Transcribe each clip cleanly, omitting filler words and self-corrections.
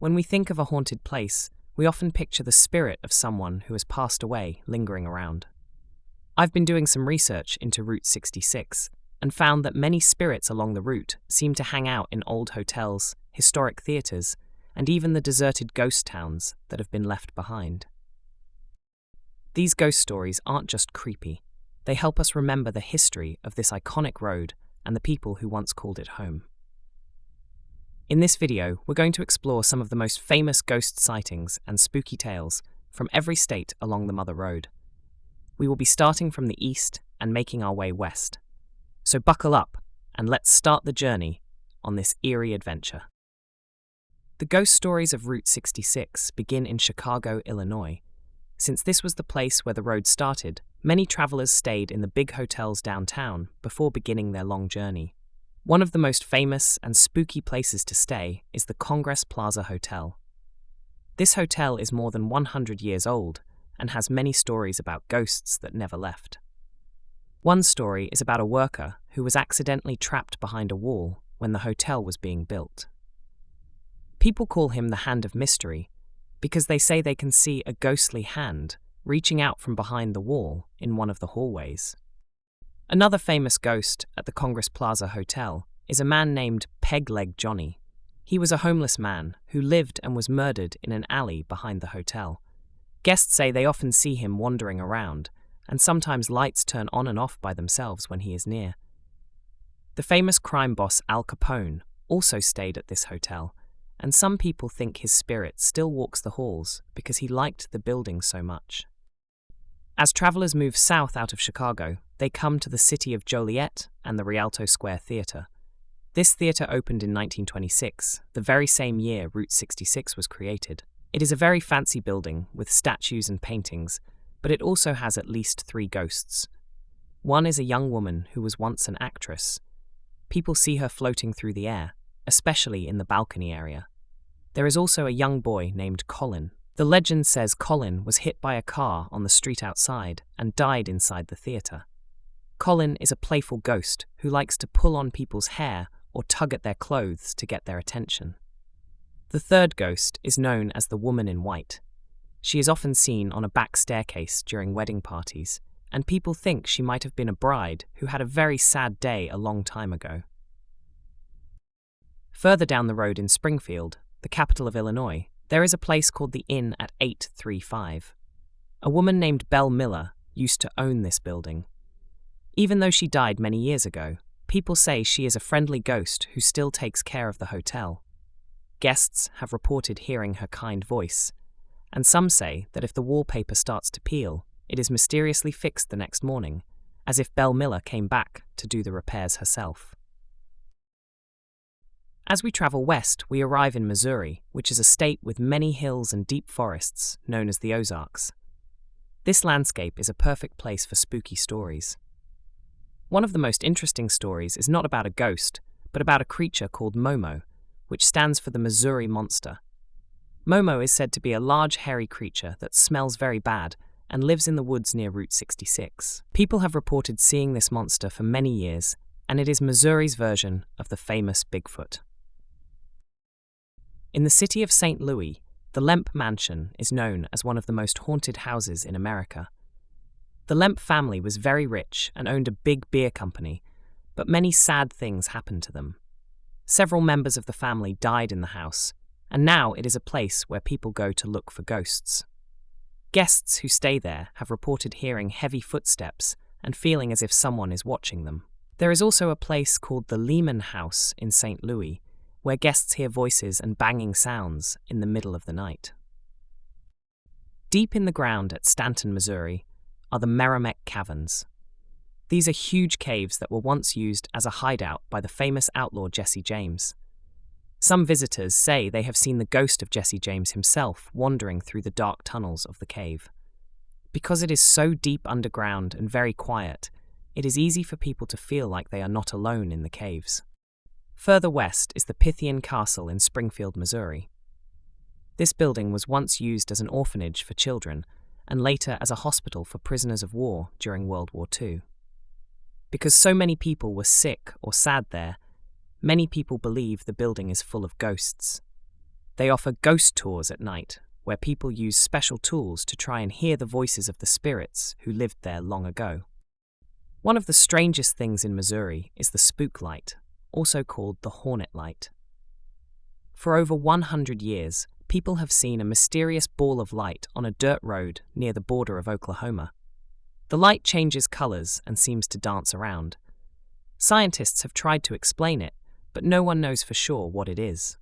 When we think of a haunted place, we often picture the spirit of someone who has passed away lingering around. I've been doing some research into Route 66 and found that many spirits along the route seem to hang out in old hotels, historic theaters, and even the deserted ghost towns that have been left behind. These ghost stories aren't just creepy, they help us remember the history of this iconic road and the people who once called it home. In this video, we're going to explore some of the most famous ghost sightings and spooky tales from every state along the Mother Road. We will be starting from the east and making our way west. So buckle up and let's start the journey on this eerie adventure. The ghost stories of Route 66 begin in Chicago, Illinois. Since this was the place where the road started, many travelers stayed in the big hotels downtown before beginning their long journey. One of the most famous and spooky places to stay is the Congress Plaza Hotel. This hotel is more than 100 years old and has many stories about ghosts that never left. One story is about a worker who was accidentally trapped behind a wall when the hotel was being built. People call him the Hand of Mystery because they say they can see a ghostly hand reaching out from behind the wall in one of the hallways. Another famous ghost at the Congress Plaza Hotel is a man named Peg Leg Johnny. He was a homeless man who lived and was murdered in an alley behind the hotel. Guests say they often see him wandering around, and sometimes lights turn on and off by themselves when he is near. The famous crime boss Al Capone also stayed at this hotel, and some people think his spirit still walks the halls because he liked the building so much. As travelers move south out of Chicago, they come to the city of Joliet and the Rialto Square Theater. This theater opened in 1926, the very same year Route 66 was created. It is a very fancy building with statues and paintings, but it also has at least 3 ghosts. One is a young woman who was once an actress. People see her floating through the air, especially in the balcony area. There is also a young boy named Colin. The legend says Colin was hit by a car on the street outside and died inside the theater. Colin is a playful ghost who likes to pull on people's hair or tug at their clothes to get their attention. The third ghost is known as the Woman in White. She is often seen on a back staircase during wedding parties, and people think she might have been a bride who had a very sad day a long time ago. Further down the road in Springfield, the capital of Illinois, there is a place called the Inn at 835. A woman named Belle Miller used to own this building. Even though she died many years ago, people say she is a friendly ghost who still takes care of the hotel. Guests have reported hearing her kind voice, and some say that if the wallpaper starts to peel, it is mysteriously fixed the next morning, as if Belle Miller came back to do the repairs herself. As we travel west, we arrive in Missouri, which is a state with many hills and deep forests, known as the Ozarks. This landscape is a perfect place for spooky stories. One of the most interesting stories is not about a ghost, but about a creature called Momo, which stands for the Missouri Monster. Momo is said to be a large hairy creature that smells very bad and lives in the woods near Route 66. People have reported seeing this monster for many years, and it is Missouri's version of the famous Bigfoot. In the city of St. Louis, the Lemp Mansion is known as one of the most haunted houses in America. The Lemp family was very rich and owned a big beer company, but many sad things happened to them. Several members of the family died in the house, and now it is a place where people go to look for ghosts. Guests who stay there have reported hearing heavy footsteps and feeling as if someone is watching them. There is also a place called the Lehman House in St. Louis, where guests hear voices and banging sounds in the middle of the night. Deep in the ground at Stanton, Missouri, are the Meramec Caverns. These are huge caves that were once used as a hideout by the famous outlaw Jesse James. Some visitors say they have seen the ghost of Jesse James himself wandering through the dark tunnels of the cave. Because it is so deep underground and very quiet, it is easy for people to feel like they are not alone in the caves. Further west is the Pythian Castle in Springfield, Missouri. This building was once used as an orphanage for children and later as a hospital for prisoners of war during World War II. Because so many people were sick or sad there, many people believe the building is full of ghosts. They offer ghost tours at night, where people use special tools to try and hear the voices of the spirits who lived there long ago. One of the strangest things in Missouri is the Spook Light, also called the Hornet Light. For over 100 years, people have seen a mysterious ball of light on a dirt road near the border of Oklahoma. The light changes colors and seems to dance around. Scientists have tried to explain it, but no one knows for sure what it is.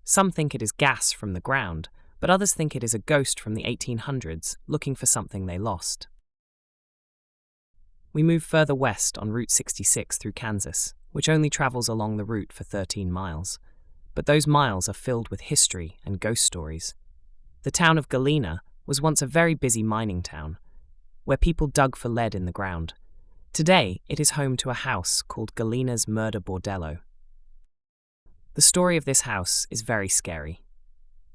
Some think it is gas from the ground, but others think it is a ghost from the 1800s looking for something they lost. We move further west on Route 66 through Kansas, which only travels along the route for 13 miles. But those miles are filled with history and ghost stories. The town of Galena was once a very busy mining town, where people dug for lead in the ground. Today, it is home to a house called Galena's Murder Bordello. The story of this house is very scary.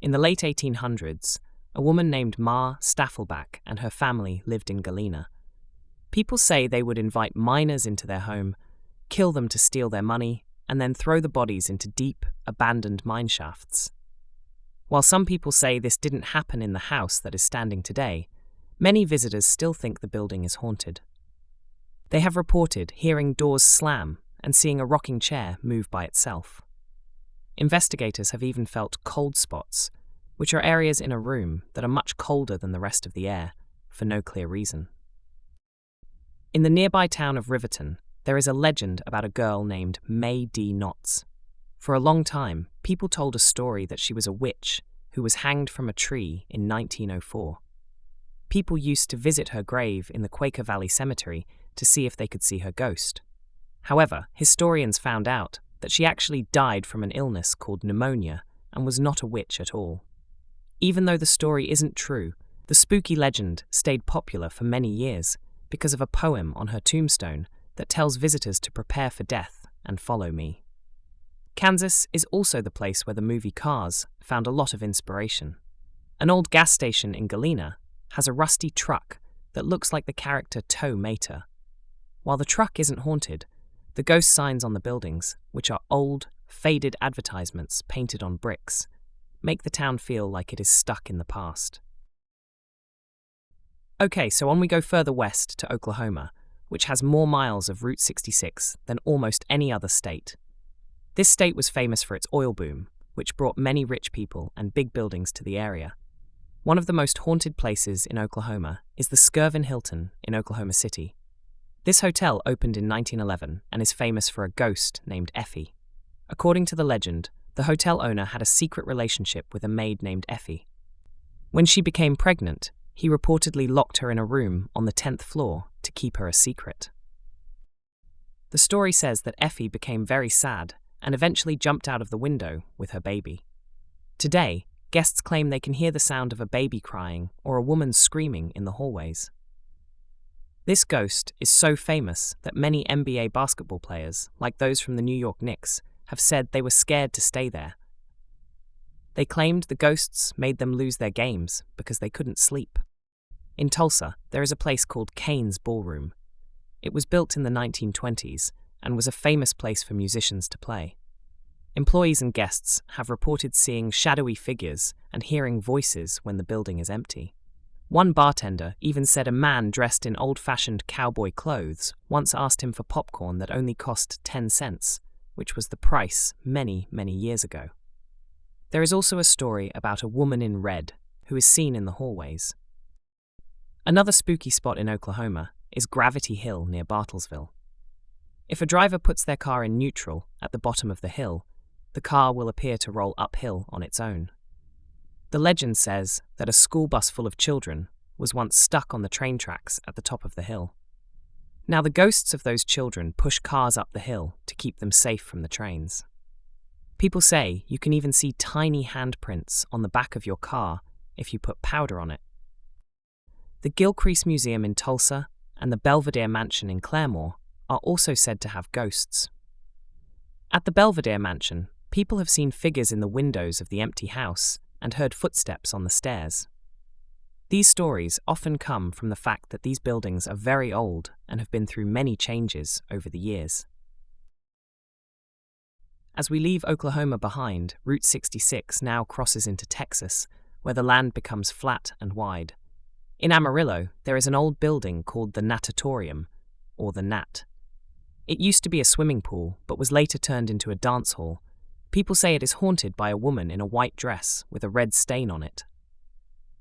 In the late 1800s, a woman named Ma Staffelbach and her family lived in Galena. People say they would invite miners into their home, kill them to steal their money, and then throw the bodies into deep, abandoned mine shafts. While some people say this didn't happen in the house that is standing today, many visitors still think the building is haunted. They have reported hearing doors slam and seeing a rocking chair move by itself. Investigators have even felt cold spots, which are areas in a room that are much colder than the rest of the air, for no clear reason. In the nearby town of Riverton, there is a legend about a girl named May D. Knotts. For a long time, people told a story that she was a witch who was hanged from a tree in 1904. People used to visit her grave in the Quaker Valley Cemetery to see if they could see her ghost. However, historians found out that she actually died from an illness called pneumonia and was not a witch at all. Even though the story isn't true, the spooky legend stayed popular for many years because of a poem on her tombstone that tells visitors to prepare for death and follow me. Kansas is also the place where the movie Cars found a lot of inspiration. An old gas station in Galena has a rusty truck that looks like the character Tow Mater. While the truck isn't haunted, the ghost signs on the buildings, which are old, faded advertisements painted on bricks, make the town feel like it is stuck in the past. Okay, so on we go further west to Oklahoma, which has more miles of Route 66 than almost any other state. This state was famous for its oil boom, which brought many rich people and big buildings to the area. One of the most haunted places in Oklahoma is the Skirvin Hilton in Oklahoma City. This hotel opened in 1911 and is famous for a ghost named Effie. According to the legend, the hotel owner had a secret relationship with a maid named Effie. When she became pregnant, he reportedly locked her in a room on the 10th floor to keep her a secret. The story says that Effie became very sad and eventually jumped out of the window with her baby. Today, guests claim they can hear the sound of a baby crying or a woman screaming in the hallways. This ghost is so famous that many NBA basketball players, like those from the New York Knicks, have said they were scared to stay there. They claimed the ghosts made them lose their games because they couldn't sleep. In Tulsa, there is a place called Kane's Ballroom. It was built in the 1920s and was a famous place for musicians to play. Employees and guests have reported seeing shadowy figures and hearing voices when the building is empty. One bartender even said a man dressed in old-fashioned cowboy clothes once asked him for popcorn that only cost 10 cents, which was the price many, many years ago. There is also a story about a woman in red who is seen in the hallways. Another spooky spot in Oklahoma is Gravity Hill near Bartlesville. If a driver puts their car in neutral at the bottom of the hill, the car will appear to roll uphill on its own. The legend says that a school bus full of children was once stuck on the train tracks at the top of the hill. Now the ghosts of those children push cars up the hill to keep them safe from the trains. People say you can even see tiny handprints on the back of your car if you put powder on it. The Gilcrease Museum in Tulsa and the Belvedere Mansion in Claremore are also said to have ghosts. At the Belvedere Mansion, people have seen figures in the windows of the empty house and heard footsteps on the stairs. These stories often come from the fact that these buildings are very old and have been through many changes over the years. As we leave Oklahoma behind, Route 66 now crosses into Texas, where the land becomes flat and wide. In Amarillo, there is an old building called the Natatorium, or the Nat. It used to be a swimming pool, but was later turned into a dance hall. People say it is haunted by a woman in a white dress with a red stain on it.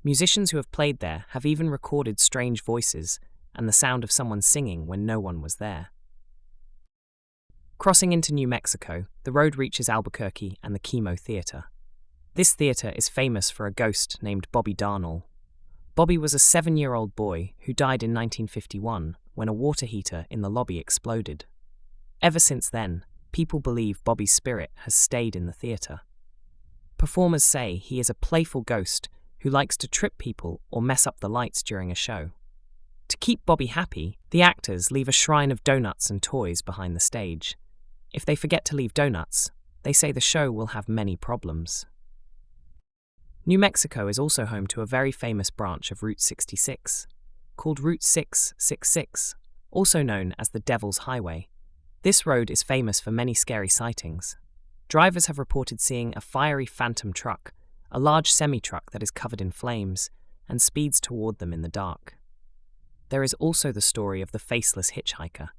Musicians who have played there have even recorded strange voices and the sound of someone singing when no one was there. Crossing into New Mexico, the road reaches Albuquerque and the Chemo Theater. This theater is famous for a ghost named Bobby Darnall. Bobby was a 7-year-old boy who died in 1951 when a water heater in the lobby exploded. Ever since then, people believe Bobby's spirit has stayed in the theater. Performers say he is a playful ghost who likes to trip people or mess up the lights during a show. To keep Bobby happy, the actors leave a shrine of donuts and toys behind the stage. If they forget to leave donuts, they say the show will have many problems. New Mexico is also home to a very famous branch of Route 66, called Route 666, also known as the Devil's Highway. This road is famous for many scary sightings. Drivers have reported seeing a fiery phantom truck, a large semi-truck that is covered in flames, and speeds toward them in the dark. There is also the story of the faceless hitchhiker.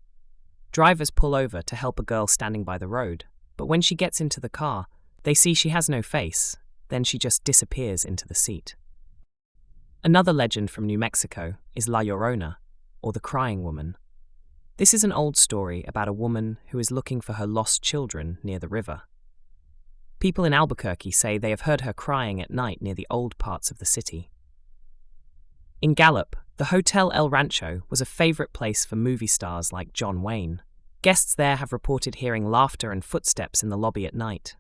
Drivers pull over to help a girl standing by the road, but when she gets into the car, they see she has no face, then she just disappears into the seat. Another legend from New Mexico is La Llorona, or the Crying Woman. This is an old story about a woman who is looking for her lost children near the river. People in Albuquerque say they have heard her crying at night near the old parts of the city. In Gallup, the Hotel El Rancho was a favorite place for movie stars like John Wayne. Guests there have reported hearing laughter and footsteps in the lobby at night,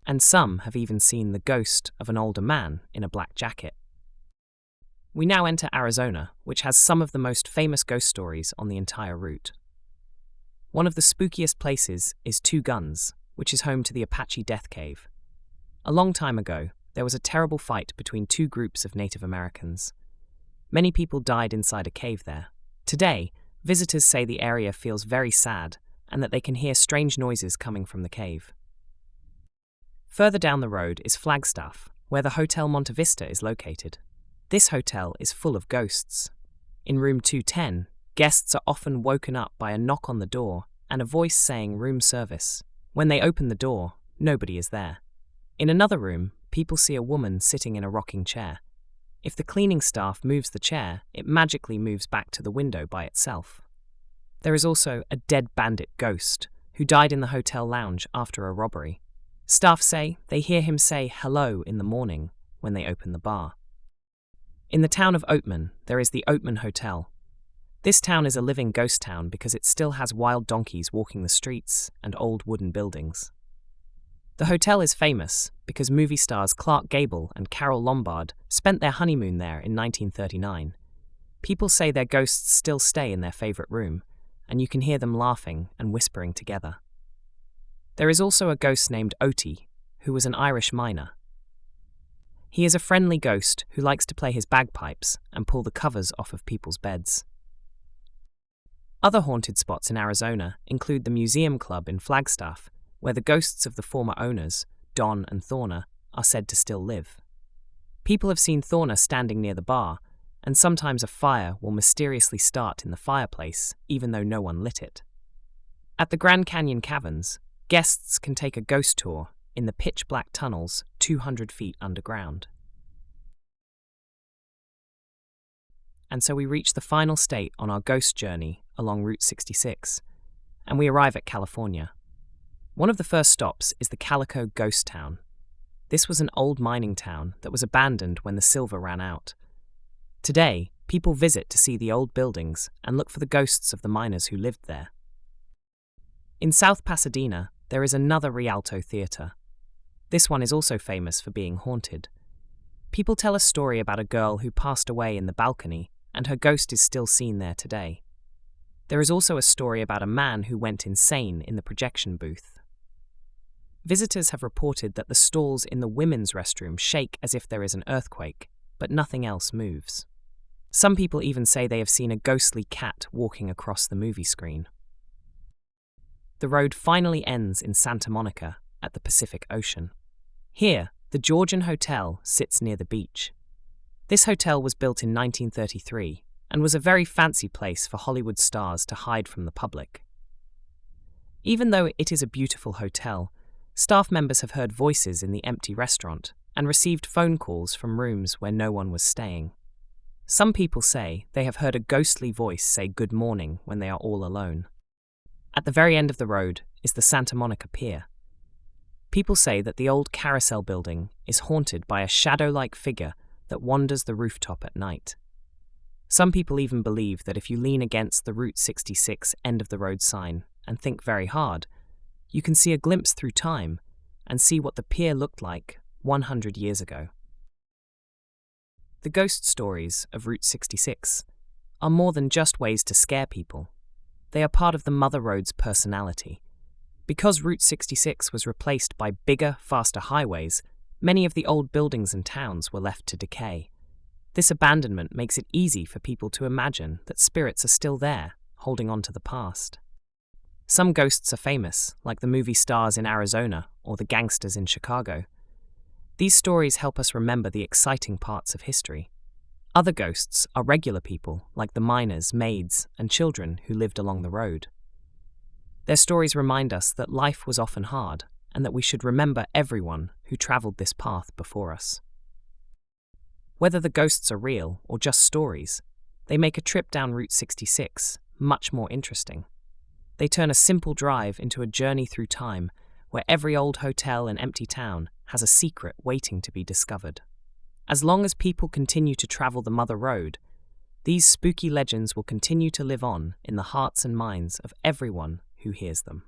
and some have even seen the ghost of an older man in a black jacket. We now enter Arizona, which has some of the most famous ghost stories on the entire route. One of the spookiest places is Two Guns, which is home to the Apache Death Cave. A long time ago, there was a terrible fight between two groups of Native Americans. Many people died inside a cave there. Today, visitors say the area feels very sad and that they can hear strange noises coming from the cave. Further down the road is Flagstaff, where the Hotel Monte Vista is located. This hotel is full of ghosts. In room 210, guests are often woken up by a knock on the door and a voice saying room service. When they open the door, nobody is there. In another room, people see a woman sitting in a rocking chair. If the cleaning staff moves the chair, it magically moves back to the window by itself. There is also a dead bandit ghost who died in the hotel lounge after a robbery. Staff say they hear him say hello in the morning when they open the bar. In the town of Oatman, there is the Oatman Hotel. This town is a living ghost town because it still has wild donkeys walking the streets and old wooden buildings. The hotel is famous because movie stars Clark Gable and Carole Lombard spent their honeymoon there in 1939. People say their ghosts still stay in their favorite room, and you can hear them laughing and whispering together. There is also a ghost named Oti, who was an Irish miner. He is a friendly ghost who likes to play his bagpipes and pull the covers off of people's beds. Other haunted spots in Arizona include the Museum Club in Flagstaff, where the ghosts of the former owners, Don and Thorna, are said to still live. People have seen Thorna standing near the bar, and sometimes a fire will mysteriously start in the fireplace, even though no one lit it. At the Grand Canyon Caverns, guests can take a ghost tour in the pitch-black tunnels 200 feet underground. And so we reach the final state on our ghost journey along Route 66, and we arrive at California. One of the first stops is the Calico ghost town. This was an old mining town that was abandoned when the silver ran out. Today, people visit to see the old buildings and look for the ghosts of the miners who lived there. In South Pasadena, there is another Rialto theater. This one is also famous for being haunted. People tell a story about a girl who passed away in the balcony, and her ghost is still seen there today. There is also a story about a man who went insane in the projection booth. Visitors have reported that the stalls in the women's restroom shake as if there is an earthquake, but nothing else moves. Some people even say they have seen a ghostly cat walking across the movie screen. The road finally ends in Santa Monica, at the Pacific Ocean. Here, the Georgian Hotel sits near the beach. This hotel was built in 1933 and was a very fancy place for Hollywood stars to hide from the public. Even though it is a beautiful hotel, staff members have heard voices in the empty restaurant and received phone calls from rooms where no one was staying. Some people say they have heard a ghostly voice say good morning when they are all alone. At the very end of the road is the Santa Monica Pier. People say that the old carousel building is haunted by a shadow-like figure that wanders the rooftop at night. Some people even believe that if you lean against the Route 66 end-of-the-road sign and think very hard, you can see a glimpse through time and see what the pier looked like 100 years ago. The ghost stories of Route 66 are more than just ways to scare people. They are part of the Mother Road's personality. Because Route 66 was replaced by bigger, faster highways, many of the old buildings and towns were left to decay. This abandonment makes it easy for people to imagine that spirits are still there, holding on to the past. Some ghosts are famous, like the movie stars in Arizona or the gangsters in Chicago. These stories help us remember the exciting parts of history. Other ghosts are regular people, like the miners, maids, and children who lived along the road. Their stories remind us that life was often hard, and that we should remember everyone who traveled this path before us. Whether the ghosts are real or just stories, they make a trip down Route 66 much more interesting. They turn a simple drive into a journey through time where every old hotel and empty town has a secret waiting to be discovered. As long as people continue to travel the Mother Road, these spooky legends will continue to live on in the hearts and minds of everyone who hears them.